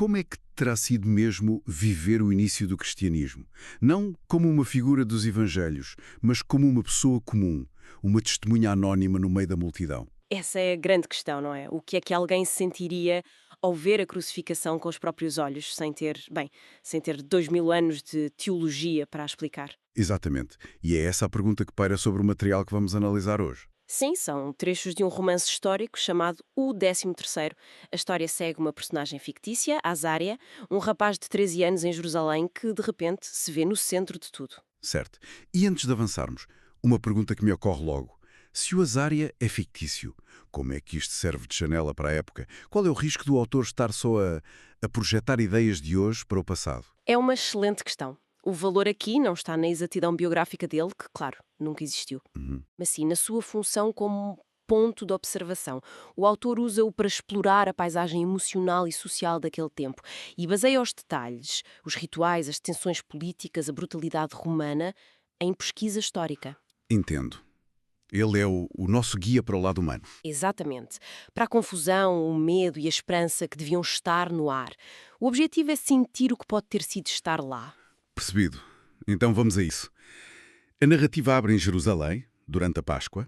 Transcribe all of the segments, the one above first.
como é que terá sido mesmo viver o início do cristianismo? Não como uma figura dos evangelhos, mas como uma pessoa comum, uma testemunha anónima no meio da multidão. Essa é a grande questão, não é? O que é que alguém sentiria ao ver a crucificação com os próprios olhos, sem ter 2000 anos de teologia para a explicar? Exatamente. E é essa a pergunta que paira sobre o material que vamos analisar hoje. Sim, são trechos de um romance histórico chamado O 13º. A história segue uma personagem fictícia, Azária, um rapaz de 13 anos em Jerusalém que, de repente, se vê no centro de tudo. Certo. E antes de avançarmos, uma pergunta que me ocorre logo. Se o Azária é fictício, como é que isto serve de janela para a época? Qual é o risco do autor estar só a projetar ideias de hoje para o passado? É uma excelente questão. O valor aqui não está na exatidão biográfica dele, que, claro, nunca existiu, Uhum. mas sim na sua função como ponto de observação. O autor usa-o para explorar a paisagem emocional e social daquele tempo e baseia os detalhes, os rituais, as tensões políticas, a brutalidade romana, em pesquisa histórica. Entendo. Ele é o nosso guia para o lado humano. Exatamente. Para a confusão, o medo e a esperança que deviam estar no ar. O objetivo é sentir o que pode ter sido estar lá. Percebido. Então vamos a isso. A narrativa abre em Jerusalém, durante a Páscoa.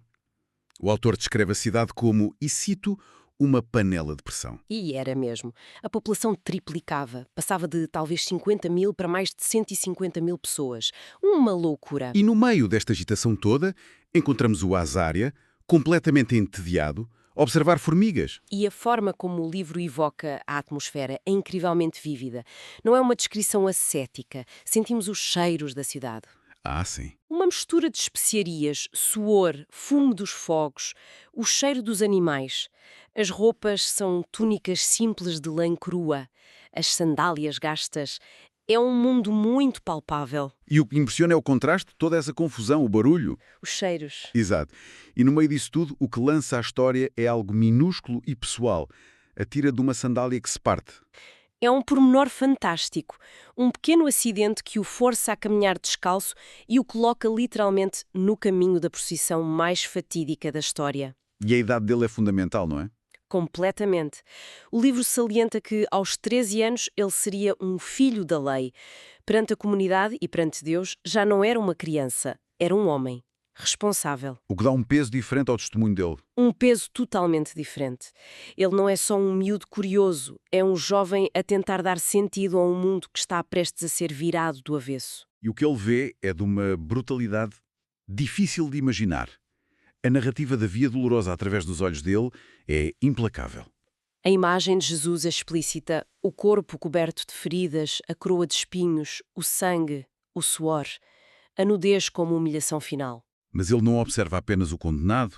O autor descreve a cidade como, e cito, uma panela de pressão. E era mesmo. A população triplicava. Passava de talvez 50 mil para mais de 150 mil pessoas. Uma loucura. E no meio desta agitação toda, encontramos o Azária, completamente entediado, a observar formigas. E a forma como o livro evoca a atmosfera é incrivelmente vívida. Não é uma descrição ascética. Sentimos os cheiros da cidade. Ah, sim. Uma mistura de especiarias, suor, fumo dos fogos, o cheiro dos animais. As roupas são túnicas simples de lã crua, as sandálias gastas. É um mundo muito palpável. E o que impressiona é o contraste, toda essa confusão, o barulho. Os cheiros. Exato. E no meio disso tudo, o que lança a história é algo minúsculo e pessoal. A tira de uma sandália que se parte. É um pormenor fantástico. Um pequeno acidente que o força a caminhar descalço e o coloca literalmente no caminho da procissão mais fatídica da história. E a idade dele é fundamental, não é? Completamente. O livro salienta que, aos 13 anos, ele seria um filho da lei. Perante a comunidade e perante Deus, já não era uma criança, era um homem. Responsável. O que dá um peso diferente ao testemunho dele. Um peso totalmente diferente. Ele não é só um miúdo curioso, é um jovem a tentar dar sentido a um mundo que está prestes a ser virado do avesso. E o que ele vê é de uma brutalidade difícil de imaginar. A narrativa da Via Dolorosa através dos olhos dele é implacável. A imagem de Jesus é explícita, o corpo coberto de feridas, a coroa de espinhos, o sangue, o suor, a nudez como humilhação final. Mas ele não observa apenas o condenado,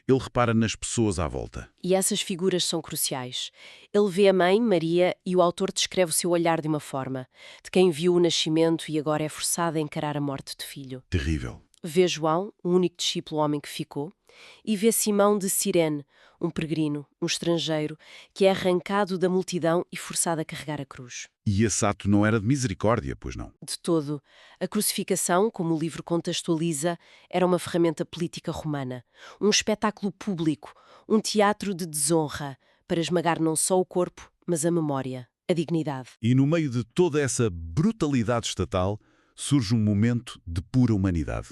ele repara nas pessoas à volta. E essas figuras são cruciais. Ele vê a mãe, Maria, e o autor descreve o seu olhar de uma forma, de quem viu o nascimento e agora é forçado a encarar a morte de filho. Terrível. Vê João, o único discípulo homem que ficou, e vê Simão de Cirene, um peregrino, um estrangeiro, que é arrancado da multidão e forçado a carregar a cruz. E esse ato não era de misericórdia, pois não? De todo, a crucificação, como o livro contextualiza, era uma ferramenta política romana, um espetáculo público, um teatro de desonra, para esmagar não só o corpo, mas a memória, a dignidade. E no meio de toda essa brutalidade estatal, surge um momento de pura humanidade.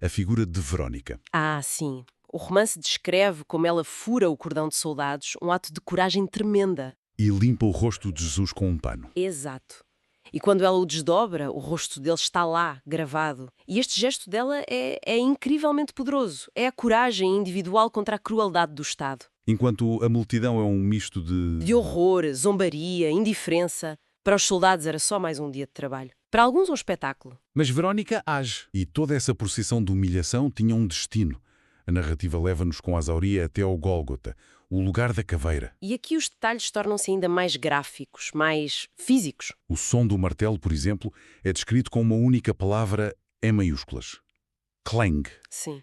A figura de Verónica. Ah, sim. O romance descreve como ela fura o cordão de soldados, um ato de coragem tremenda. E limpa o rosto de Jesus com um pano. Exato. E quando ela o desdobra, o rosto dele está lá, gravado. E este gesto dela é incrivelmente poderoso. É a coragem individual contra a crueldade do Estado. Enquanto a multidão é um misto De horror, zombaria, indiferença. Para os soldados era só mais um dia de trabalho. Para alguns um espetáculo. Mas Verónica age. E toda essa procissão de humilhação tinha um destino. A narrativa leva-nos com Azauria até ao Gólgota, o lugar da caveira. E aqui os detalhes tornam-se ainda mais gráficos, mais físicos. O som do martelo, por exemplo, é descrito com uma única palavra em maiúsculas. Clang. Sim.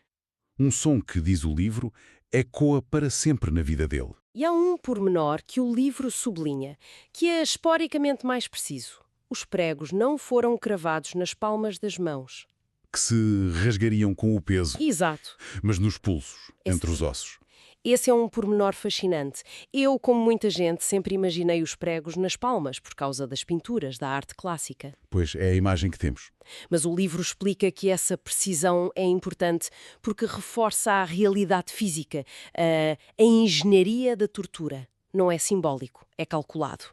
Um som que, diz o livro, ecoa para sempre na vida dele. E há um pormenor que o livro sublinha, que é esporicamente mais preciso. Os pregos não foram cravados nas palmas das mãos. Que se rasgariam com o peso, Exato. mas nos pulsos, entre os Sim. ossos. Esse é um pormenor fascinante. Eu, como muita gente, sempre imaginei os pregos nas palmas por causa das pinturas, da arte clássica. Pois é a imagem que temos. Mas o livro explica que essa precisão é importante porque reforça a realidade física, a engenharia da tortura. Não é simbólico, é calculado.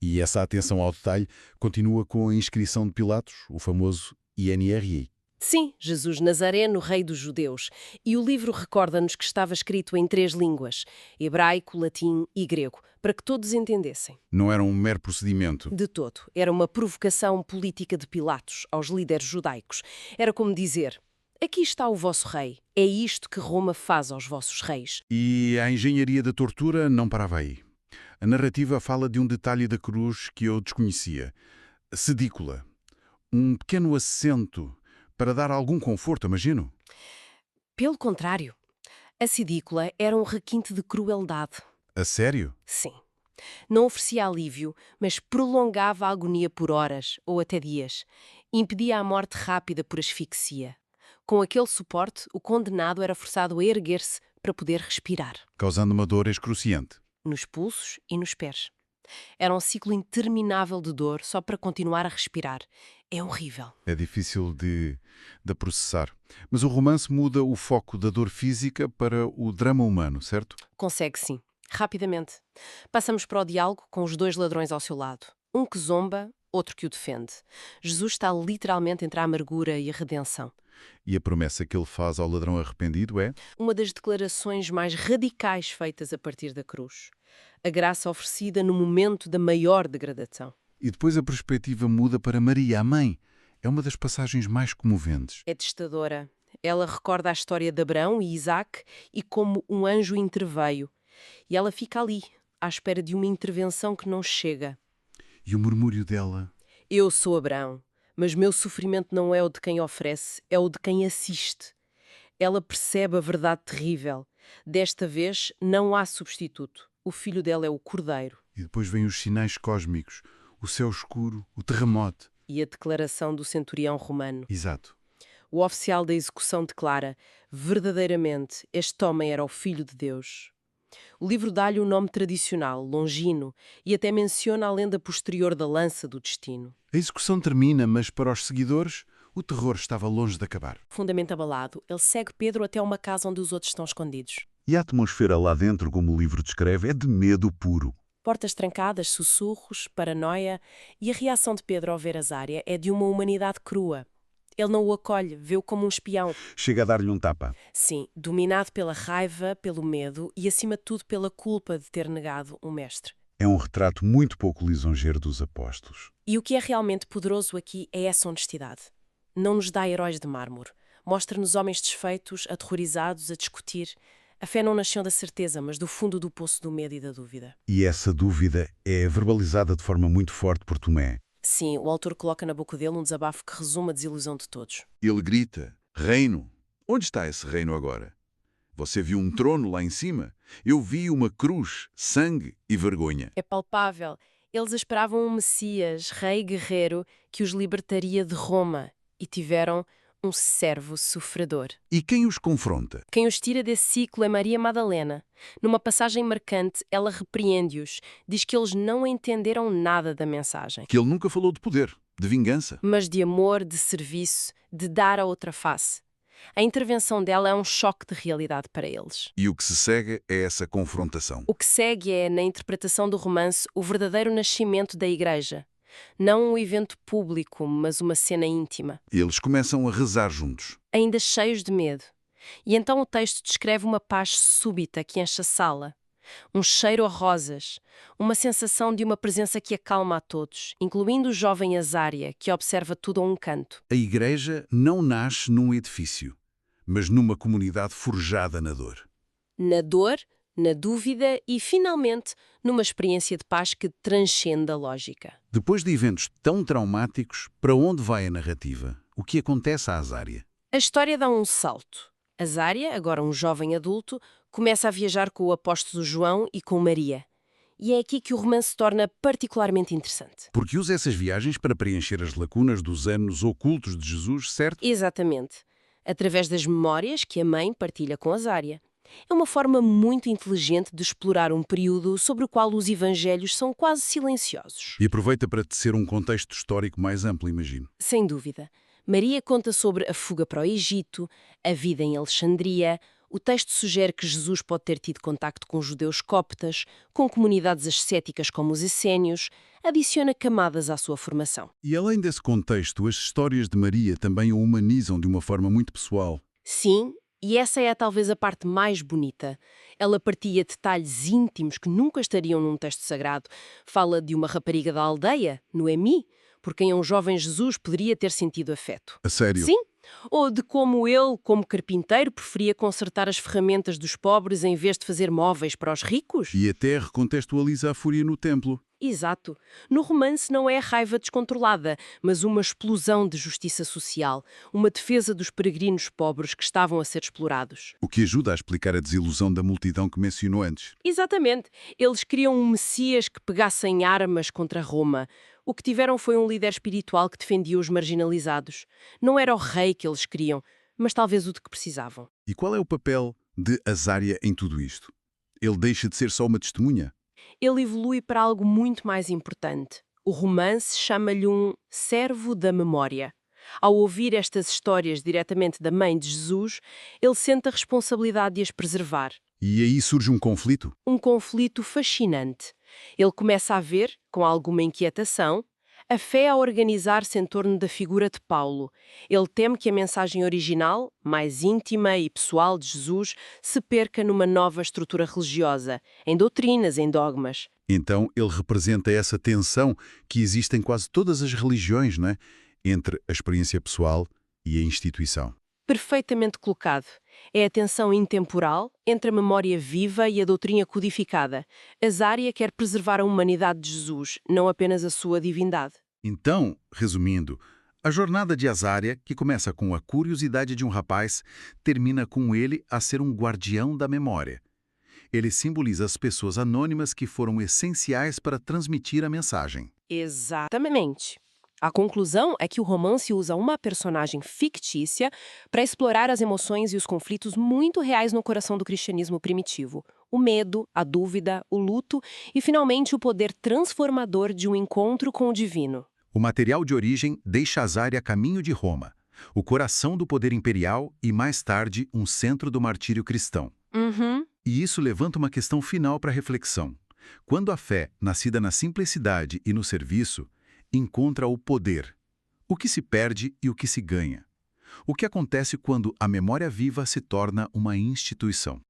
E essa atenção ao detalhe continua com a inscrição de Pilatos, o famoso INRI. Sim, Jesus Nazareno, rei dos judeus. E o livro recorda-nos que estava escrito em 3 línguas, hebraico, latim e grego, para que todos entendessem. Não era um mero procedimento. De todo. Era uma provocação política de Pilatos aos líderes judaicos. Era como dizer: aqui está o vosso rei. É isto que Roma faz aos vossos reis. E a engenharia da tortura não parava aí. A narrativa fala de um detalhe da cruz que eu desconhecia. A sedícula. Um pequeno assento para dar algum conforto, imagino. Pelo contrário, a sedícula era um requinte de crueldade. A sério? Sim. Não oferecia alívio, mas prolongava a agonia por horas ou até dias. Impedia a morte rápida por asfixia. Com aquele suporte, o condenado era forçado a erguer-se para poder respirar. Causando uma dor excruciante. Nos pulsos e nos pés. Era um ciclo interminável de dor só para continuar a respirar. É horrível. É difícil de processar. Mas o romance muda o foco da dor física para o drama humano, certo? Consegue sim. Rapidamente. Passamos para o diálogo com os 2 ladrões ao seu lado. Um que zomba, outro que o defende. Jesus está literalmente entre a amargura e a redenção. E a promessa que ele faz ao ladrão arrependido é: Uma das declarações mais radicais feitas a partir da cruz. A graça oferecida no momento da maior degradação. E depois a perspectiva muda para Maria, a mãe. É uma das passagens mais comoventes. É testadora. Ela recorda a história de Abraão e Isaac e como um anjo interveio. E ela fica ali, à espera de uma intervenção que não chega. E o murmúrio dela: Eu sou Abraão, mas meu sofrimento não é o de quem oferece, é o de quem assiste. Ela percebe a verdade terrível. Desta vez, não há substituto. O filho dela é o Cordeiro. E depois vêm os sinais cósmicos, o céu escuro, o terremoto. E a declaração do centurião romano. Exato. O oficial da execução declara: verdadeiramente, este homem era o Filho de Deus. O livro dá-lhe um nome tradicional, Longino, e até menciona a lenda posterior da lança do destino. A execução termina, mas para os seguidores, o terror estava longe de acabar. Profundamente abalado, ele segue Pedro até uma casa onde os outros estão escondidos. E a atmosfera lá dentro, como o livro descreve, é de medo puro. Portas trancadas, sussurros, paranoia, e a reação de Pedro ao ver Azária é de uma humanidade crua. Ele não o acolhe, vê-o como um espião. Chega a dar-lhe um tapa. Sim, dominado pela raiva, pelo medo e, acima de tudo, pela culpa de ter negado um mestre. É um retrato muito pouco lisonjeiro dos apóstolos. E o que é realmente poderoso aqui é essa honestidade. Não nos dá heróis de mármore. Mostra-nos homens desfeitos, aterrorizados, a discutir. A fé não nasceu da certeza, mas do fundo do poço do medo e da dúvida. E essa dúvida é verbalizada de forma muito forte por Tomé. Sim, o autor coloca na boca dele um desabafo que resume a desilusão de todos. Ele grita: reino! Onde está esse reino agora? Você viu um trono lá em cima? Eu vi uma cruz, sangue e vergonha. É palpável. Eles esperavam um Messias, rei guerreiro, que os libertaria de Roma, e tiveram um servo sofredor. E quem os confronta? Quem os tira desse ciclo é Maria Madalena. Numa passagem marcante, ela repreende-os, diz que eles não entenderam nada da mensagem. Que ele nunca falou de poder, de vingança. Mas de amor, de serviço, de dar a outra face. A intervenção dela é um choque de realidade para eles. E o que se segue é essa confrontação. O que segue é, na interpretação do romance, o verdadeiro nascimento da Igreja. Não um evento público, mas uma cena íntima. Eles começam a rezar juntos. Ainda cheios de medo. E então o texto descreve uma paz súbita que enche a sala. Um cheiro a rosas. Uma sensação de uma presença que acalma a todos, incluindo o jovem Azária, que observa tudo a um canto. A igreja não nasce num edifício, mas numa comunidade forjada na dor. Na dor, na dúvida e, finalmente, numa experiência de paz que transcende a lógica. Depois de eventos tão traumáticos, para onde vai a narrativa? O que acontece a Azária? A história dá um salto. Azária, agora um jovem adulto, começa a viajar com o apóstolo João e com Maria. E é aqui que o romance se torna particularmente interessante. Porque usa essas viagens para preencher as lacunas dos anos ocultos de Jesus, certo? Exatamente. Através das memórias que a mãe partilha com Azária. É uma forma muito inteligente de explorar um período sobre o qual os evangelhos são quase silenciosos. E aproveita para tecer um contexto histórico mais amplo, imagino. Sem dúvida. Maria conta sobre a fuga para o Egito, a vida em Alexandria. O texto sugere que Jesus pode ter tido contacto com judeus coptas, com comunidades ascéticas como os essênios, adiciona camadas à sua formação. E além desse contexto, as histórias de Maria também o humanizam de uma forma muito pessoal. Sim, e essa é talvez a parte mais bonita. Ela partilha detalhes íntimos que nunca estariam num texto sagrado. Fala de uma rapariga da aldeia, Noemi, por quem um jovem Jesus poderia ter sentido afeto. A sério. Sim, ou de como ele, como carpinteiro, preferia consertar as ferramentas dos pobres em vez de fazer móveis para os ricos? E até recontextualiza a fúria no templo. Exato. No romance não é raiva descontrolada, mas uma explosão de justiça social, uma defesa dos peregrinos pobres que estavam a ser explorados. O que ajuda a explicar a desilusão da multidão que mencionou antes. Exatamente. Eles queriam um Messias que pegasse em armas contra Roma. O que tiveram foi um líder espiritual que defendia os marginalizados. Não era o rei que eles queriam, mas talvez o de que precisavam. E qual é o papel de Azária em tudo isto? Ele deixa de ser só uma testemunha? Ele evolui para algo muito mais importante. O romance chama-lhe um servo da memória. Ao ouvir estas histórias diretamente da mãe de Jesus, ele sente a responsabilidade de as preservar. E aí surge um conflito? Um conflito fascinante. Ele começa a ver, com alguma inquietação, a fé a organizar-se em torno da figura de Paulo. Ele teme que a mensagem original, mais íntima e pessoal de Jesus, se perca numa nova estrutura religiosa, em doutrinas, em dogmas. Então ele representa essa tensão que existe em quase todas as religiões, não é? Entre a experiência pessoal e a instituição. Perfeitamente colocado. É a tensão intemporal entre a memória viva e a doutrina codificada. Azária quer preservar a humanidade de Jesus, não apenas a sua divindade. Então, resumindo, a jornada de Azária, que começa com a curiosidade de um rapaz, termina com ele a ser um guardião da memória. Ele simboliza as pessoas anônimas que foram essenciais para transmitir a mensagem. Exatamente. A conclusão é que o romance usa uma personagem fictícia para explorar as emoções e os conflitos muito reais no coração do cristianismo primitivo. O medo, a dúvida, o luto e, finalmente, o poder transformador de um encontro com o divino. O material de origem deixa Azária a caminho de Roma, o coração do poder imperial e, mais tarde, um centro do martírio cristão. E isso levanta uma questão final para reflexão. Quando a fé, nascida na simplicidade e no serviço, encontra o poder, o que se perde e o que se ganha? O que acontece quando a memória viva se torna uma instituição?